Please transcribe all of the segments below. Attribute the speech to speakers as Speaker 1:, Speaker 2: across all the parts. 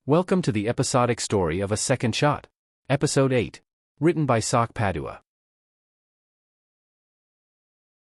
Speaker 1: Welcome to the episodic story of A Second Shot. Episode 8. Written by Sock Padua.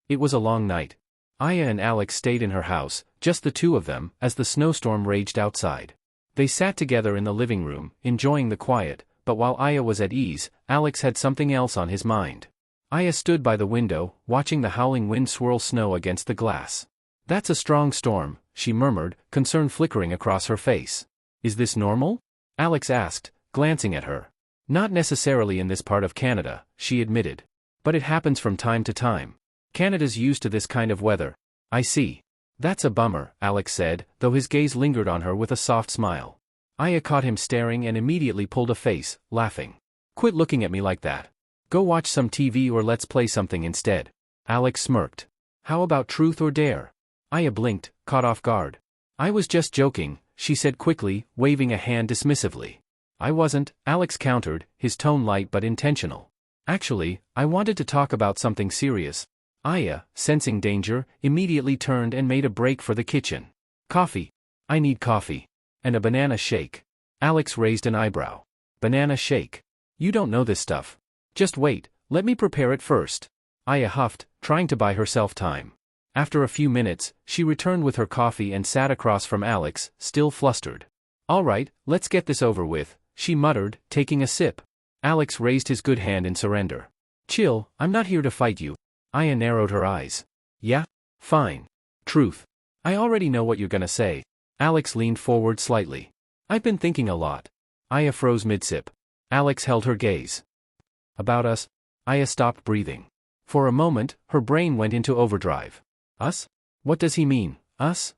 Speaker 1: It was a long night. Aya and Alex stayed in her house, just the two of them, as the snowstorm raged outside. They sat together in the living room, enjoying the quiet, but while Aya was at ease, Alex had something else on his mind. Aya stood by the window, watching the howling wind swirl snow against the glass. "That's a strong storm," she murmured, concern flickering across her face. "Is this normal?" Alex asked, glancing at her. "Not necessarily in this part of Canada," she admitted. "But it happens from time to time. Canada's used to this kind of weather." "I see. That's a bummer," Alex said, though his gaze lingered on her with a soft smile. Aya caught him staring and immediately pulled a face, laughing. "Quit looking at me like that. Go watch some TV or let's play something instead." Alex smirked. "How about Truth or Dare?" Aya blinked, caught off guard. "I was just joking," she said quickly, waving a hand dismissively. "I wasn't," Alex countered, his tone light but intentional. "Actually, I wanted to talk about something serious." Aya, sensing danger, immediately turned and made a break for the kitchen. "Coffee. I need coffee. And a banana shake." Alex raised an eyebrow. "Banana shake? You don't know this stuff. Just wait, let me prepare it first." Aya huffed, trying to buy herself time. After a few minutes, she returned with her coffee and sat across from Alex, still flustered. "All right, let's get this over with," she muttered, taking a sip. Alex raised his good hand in surrender. "Chill, I'm not here to fight you." Aya narrowed her eyes. "Yeah? Fine. Truth. I already know what you're gonna say." Alex leaned forward slightly. "I've been thinking a lot." Aya froze mid-sip. Alex held her gaze. "About us?" Aya stopped breathing. For a moment, her brain went into overdrive. "Us? What does he mean, us?"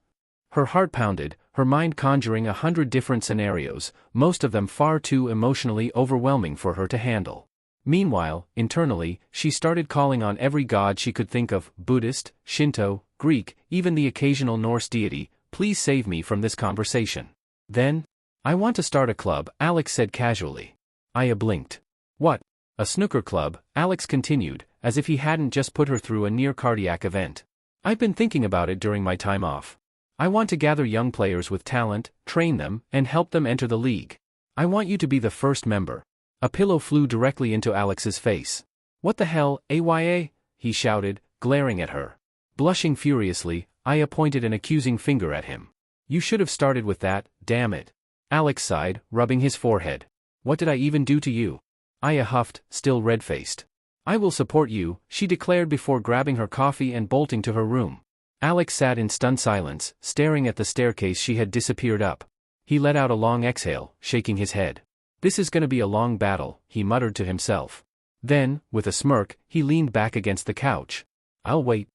Speaker 1: Her heart pounded, her mind conjuring 100 different scenarios, most of them far too emotionally overwhelming for her to handle. Meanwhile, internally, she started calling on every god she could think of, Buddhist, Shinto, Greek, even the occasional Norse deity. "Please save me from this conversation." Then, "I want to start a club," Alex said casually. Aya blinked. "What? A snooker club?" Alex continued, as if he hadn't just put her through a near-cardiac event. "I've been thinking about it during my time off. I want to gather young players with talent, train them, and help them enter the league. I want you to be the first member." A pillow flew directly into Alex's face. "What the hell, Aya?" he shouted, glaring at her. Blushing furiously, Aya pointed an accusing finger at him. "You should have started with that, damn it." Alex sighed, rubbing his forehead. "What did I even do to you?" Aya huffed, still red-faced. "I will support you," she declared before grabbing her coffee and bolting to her room. Alex sat in stunned silence, staring at the staircase she had disappeared up. He let out a long exhale, shaking his head. "This is gonna be a long battle," he muttered to himself. Then, with a smirk, he leaned back against the couch. "I'll wait."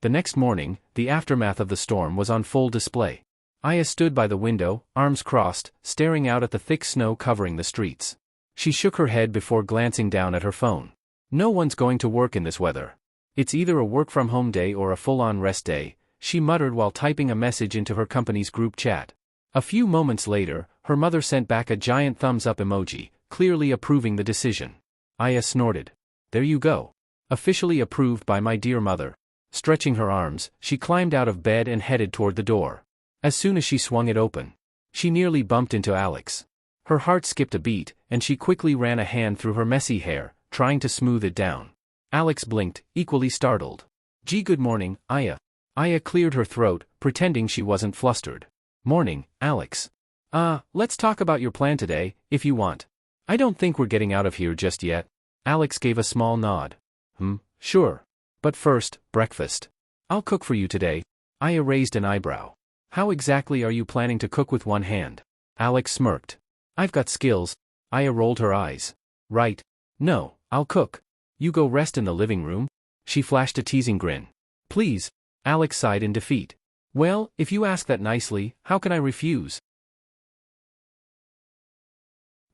Speaker 1: The next morning, the aftermath of the storm was on full display. Aya stood by the window, arms crossed, staring out at the thick snow covering the streets. She shook her head before glancing down at her phone. "No one's going to work in this weather. It's either a work-from-home day or a full-on rest day," she muttered while typing a message into her company's group chat. A few moments later, her mother sent back a giant thumbs-up emoji, clearly approving the decision. Aya snorted. "There you go. Officially approved by my dear mother." Stretching her arms, she climbed out of bed and headed toward the door. As soon as she swung it open, she nearly bumped into Alex. Her heart skipped a beat, and she quickly ran a hand through her messy hair, trying to smooth it down. Alex blinked, equally startled. "Gee, good morning, Aya." Aya cleared her throat, pretending she wasn't flustered. "Morning, Alex. Let's talk about your plan today, if you want. I don't think we're getting out of here just yet." Alex gave a small nod. Sure. But first, breakfast. I'll cook for you today." Aya raised an eyebrow. "How exactly are you planning to cook with one hand?" Alex smirked. "I've got skills." Aya rolled her eyes. "Right. No, I'll cook. You go rest in the living room." She flashed a teasing grin. "Please." Alex sighed in defeat. "Well, if you ask that nicely, how can I refuse?"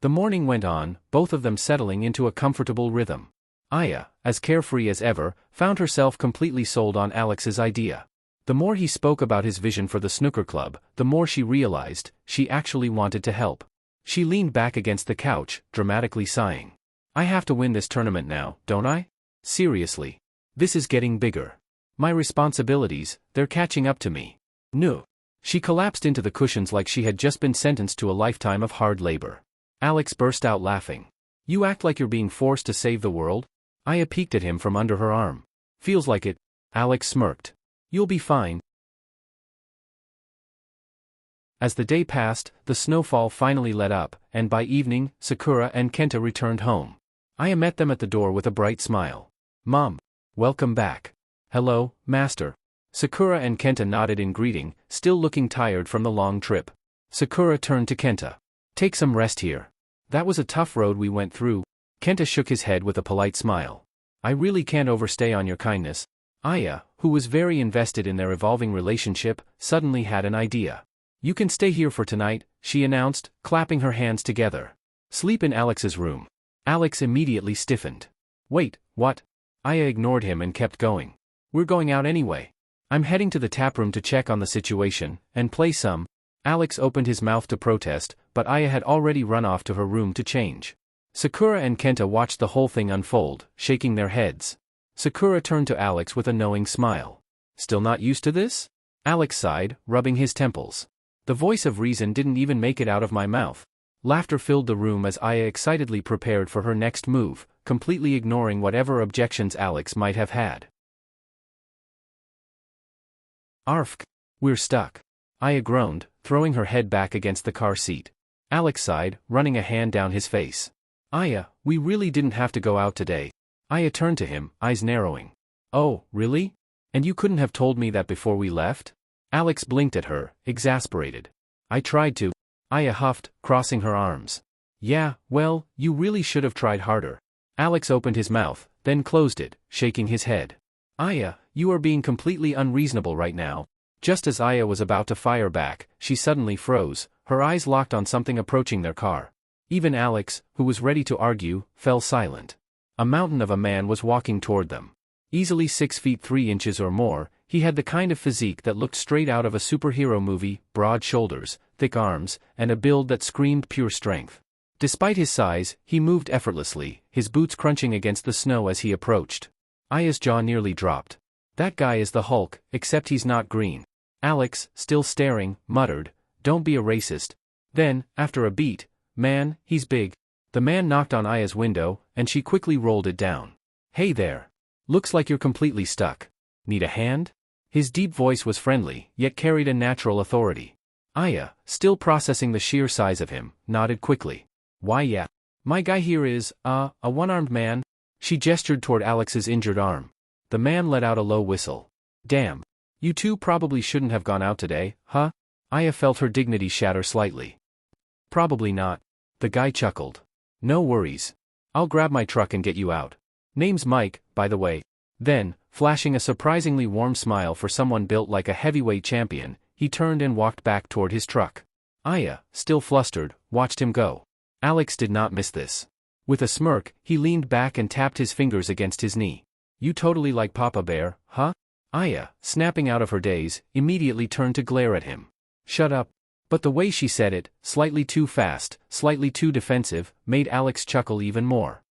Speaker 1: The morning went on, both of them settling into a comfortable rhythm. Aya, as carefree as ever, found herself completely sold on Alex's idea. The more he spoke about his vision for the snooker club, the more she realized she actually wanted to help. She leaned back against the couch, dramatically sighing. "I have to win this tournament now, don't I? Seriously. This is getting bigger. My responsibilities, they're catching up to me." "No." She collapsed into the cushions like she had just been sentenced to a lifetime of hard labor. Alex burst out laughing. You act like you're being forced to save the world? Aya peeked at him from under her arm. Feels like it. Alex smirked. You'll be fine. As the day passed, the snowfall finally let up, and by evening, Sakura and Kenta returned home. Aya met them at the door with a bright smile. Mom. Welcome back. Hello, Master. Sakura and Kenta nodded in greeting, still looking tired from the long trip. Sakura turned to Kenta. Take some rest here. That was a tough road we went through. Kenta shook his head with a polite smile. I really can't overstay on your kindness. Aya, who was very invested in their evolving relationship, suddenly had an idea. You can stay here for tonight, she announced, clapping her hands together. Sleep in Alex's room. Alex immediately stiffened. Wait, what? Aya ignored him and kept going. We're going out anyway. I'm heading to the taproom to check on the situation, and play some. Alex opened his mouth to protest, but Aya had already run off to her room to change. Sakura and Kenta watched the whole thing unfold, shaking their heads. Sakura turned to Alex with a knowing smile. Still not used to this? Alex sighed, rubbing his temples. The voice of reason didn't even make it out of my mouth. Laughter filled the room as Aya excitedly prepared for her next move, completely ignoring whatever objections Alex might have had. Arfk. We're stuck. Aya groaned, throwing her head back against the car seat. Alex sighed, running a hand down his face. Aya, we really didn't have to go out today. Aya turned to him, eyes narrowing. Oh, really? And you couldn't have told me that before we left? Alex blinked at her, exasperated. I tried to. Aya huffed, crossing her arms. Yeah, well, you really should have tried harder. Alex opened his mouth, then closed it, shaking his head. Aya, you are being completely unreasonable right now. Just as Aya was about to fire back, she suddenly froze, her eyes locked on something approaching their car. Even Alex, who was ready to argue, fell silent. A mountain of a man was walking toward them. Easily 6 feet 3 inches or more, he had the kind of physique that looked straight out of a superhero movie, broad shoulders, thick arms, and a build that screamed pure strength. Despite his size, he moved effortlessly, his boots crunching against the snow as he approached. Aya's jaw nearly dropped. That guy is the Hulk, except he's not green. Alex, still staring, muttered, Don't be a racist. Then, after a beat, Man, he's big. The man knocked on Aya's window, and she quickly rolled it down. Hey there. Looks like you're completely stuck. Need a hand? His deep voice was friendly, yet carried a natural authority. Aya, still processing the sheer size of him, nodded quickly. Why yeah. My guy here is, a one-armed man. She gestured toward Alex's injured arm. The man let out a low whistle. Damn. You two probably shouldn't have gone out today, huh? Aya felt her dignity shatter slightly. Probably not. The guy chuckled. No worries. I'll grab my truck and get you out. Name's Mike, by the way. Then, flashing a surprisingly warm smile for someone built like a heavyweight champion, he turned and walked back toward his truck. Aya, still flustered, watched him go. Alex did not miss this. With a smirk, he leaned back and tapped his fingers against his knee. You totally like Papa Bear, huh? Aya, snapping out of her daze, immediately turned to glare at him. Shut up. But the way she said it, slightly too fast, slightly too defensive, made Alex chuckle even more.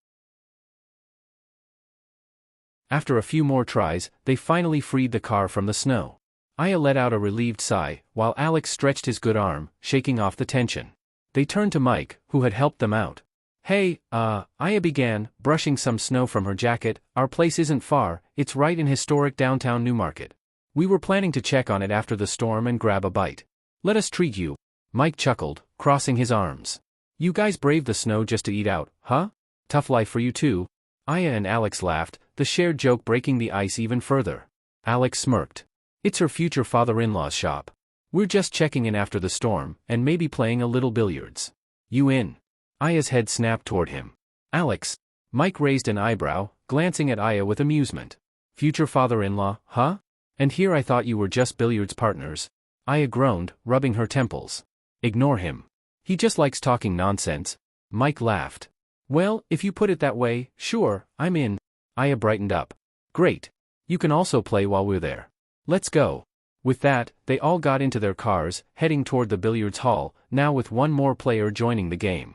Speaker 1: After a few more tries, they finally freed the car from the snow. Aya let out a relieved sigh, while Alex stretched his good arm, shaking off the tension. They turned to Mike, who had helped them out. Hey, Aya began, brushing some snow from her jacket, our place isn't far, it's right in historic downtown Newmarket. We were planning to check on it after the storm and grab a bite. Let us treat you. Mike chuckled, crossing his arms. You guys braved the snow just to eat out, huh? Tough life for you too. Aya and Alex laughed, the shared joke breaking the ice even further. Alex smirked. It's her future father-in-law's shop. We're just checking in after the storm, and maybe playing a little billiards. You in? Aya's head snapped toward him. Alex. Mike raised an eyebrow, glancing at Aya with amusement. Future father-in-law, huh? And here I thought you were just billiards partners. Aya groaned, rubbing her temples. Ignore him. He just likes talking nonsense. Mike laughed. Well, if you put it that way, sure, I'm in. Aya brightened up. Great. You can also play while we're there. Let's go. With that, they all got into their cars, heading toward the billiards hall, now with one more player joining the game.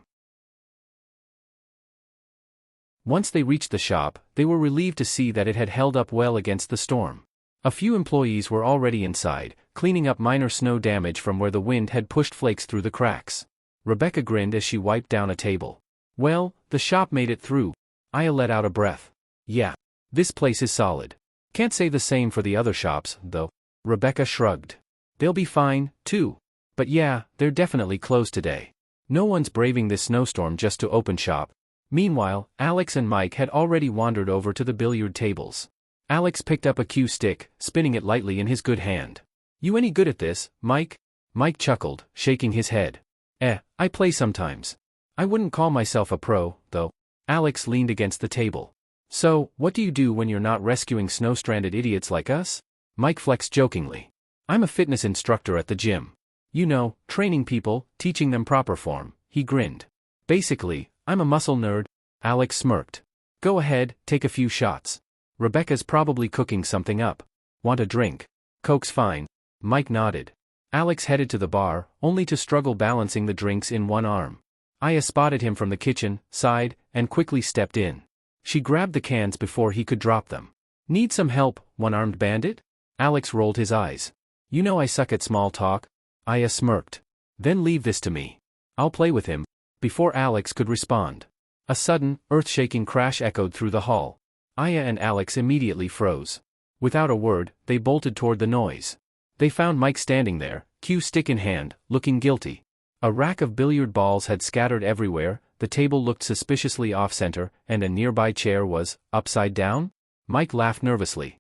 Speaker 1: Once they reached the shop, they were relieved to see that it had held up well against the storm. A few employees were already inside, cleaning up minor snow damage from where the wind had pushed flakes through the cracks. Rebecca grinned as she wiped down a table. Well, the shop made it through. Aya let out a breath. Yeah. This place is solid. Can't say the same for the other shops, though. Rebecca shrugged. They'll be fine, too. But yeah, they're definitely closed today. No one's braving this snowstorm just to open shop. Meanwhile, Alex and Mike had already wandered over to the billiard tables. Alex picked up a cue stick, spinning it lightly in his good hand. You any good at this, Mike? Mike chuckled, shaking his head. I play sometimes. I wouldn't call myself a pro, though. Alex leaned against the table. So, what do you do when you're not rescuing snow-stranded idiots like us? Mike flexed jokingly. I'm a fitness instructor at the gym. You know, training people, teaching them proper form, he grinned. Basically, I'm a muscle nerd. Alex smirked. Go ahead, take a few shots. Rebecca's probably cooking something up. Want a drink? Coke's fine. Mike nodded. Alex headed to the bar, only to struggle balancing the drinks in one arm. Aya spotted him from the kitchen, sighed, and quickly stepped in. She grabbed the cans before he could drop them. Need some help, one-armed bandit? Alex rolled his eyes. You know I suck at small talk. Aya smirked. Then leave this to me. I'll play with him. Before Alex could respond, a sudden, earth-shaking crash echoed through the hall. Aya and Alex immediately froze. Without a word, they bolted toward the noise. They found Mike standing there, cue stick in hand, looking guilty. A rack of billiard balls had scattered everywhere, the table looked suspiciously off-center, and a nearby chair was upside down? Mike laughed nervously.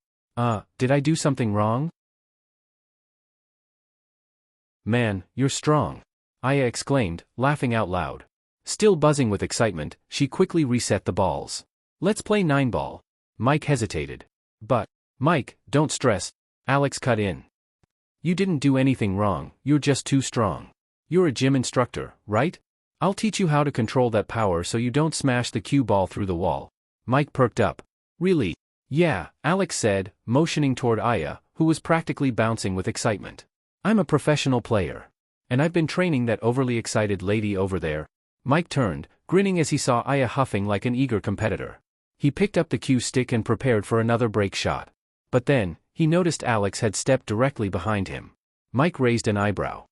Speaker 1: Did I do something wrong? Man, you're strong. Aya exclaimed, laughing out loud. Still buzzing with excitement, she quickly reset the balls. Let's play 9-ball. Mike hesitated. But, Mike, don't stress. Alex cut in. You didn't do anything wrong, you're just too strong. You're a gym instructor, right? I'll teach you how to control that power so you don't smash the cue ball through the wall. Mike perked up. Really? Yeah, Alex said, motioning toward Aya, who was practically bouncing with excitement. I'm a professional player. And I've been training that overly excited lady over there. Mike turned, grinning as he saw Aya huffing like an eager competitor. He picked up the cue stick and prepared for another break shot. But then, he noticed Alex had stepped directly behind him. Mike raised an eyebrow.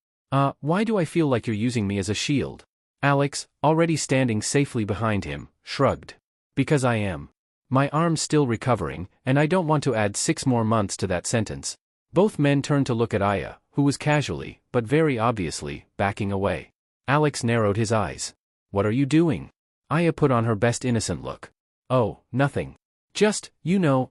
Speaker 1: Why do I feel like you're using me as a shield? Alex, already standing safely behind him, shrugged. Because I am. My arm's still recovering, and I don't want to add 6 more months to that sentence. Both men turned to look at Aya, who was casually, but very obviously, backing away. Alex narrowed his eyes. What are you doing? Aya put on her best innocent look. Oh, nothing. Just,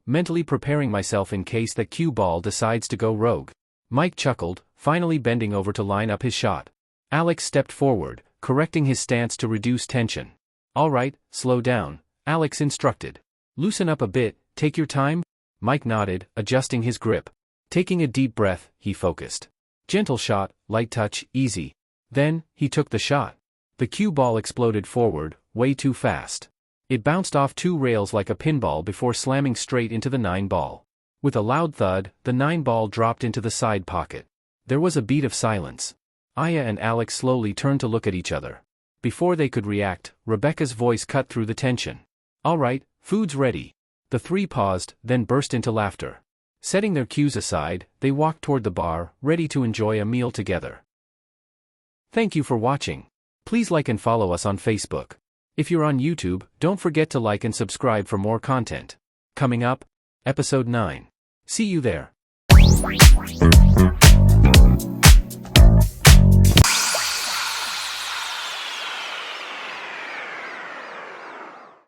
Speaker 1: mentally preparing myself in case that cue ball decides to go rogue. Mike chuckled, finally bending over to line up his shot. Alex stepped forward, correcting his stance to reduce tension. All right, slow down, Alex instructed. Loosen up a bit, take your time. Mike nodded, adjusting his grip. Taking a deep breath, he focused. Gentle shot, light touch, easy. Then, he took the shot. The cue ball exploded forward, way too fast. It bounced off 2 rails like a pinball before slamming straight into the 9-ball. With a loud thud, the 9-ball dropped into the side pocket. There was a beat of silence. Aya and Alex slowly turned to look at each other. Before they could react, Rebecca's voice cut through the tension. All right, food's ready. The 3 paused, then burst into laughter. Setting their cues aside, they walked toward the bar, ready to enjoy a meal together. Thank you for watching. Please like and follow us on Facebook. If you're on YouTube, don't forget to like and subscribe for more content. Coming up, Episode 9. See you there.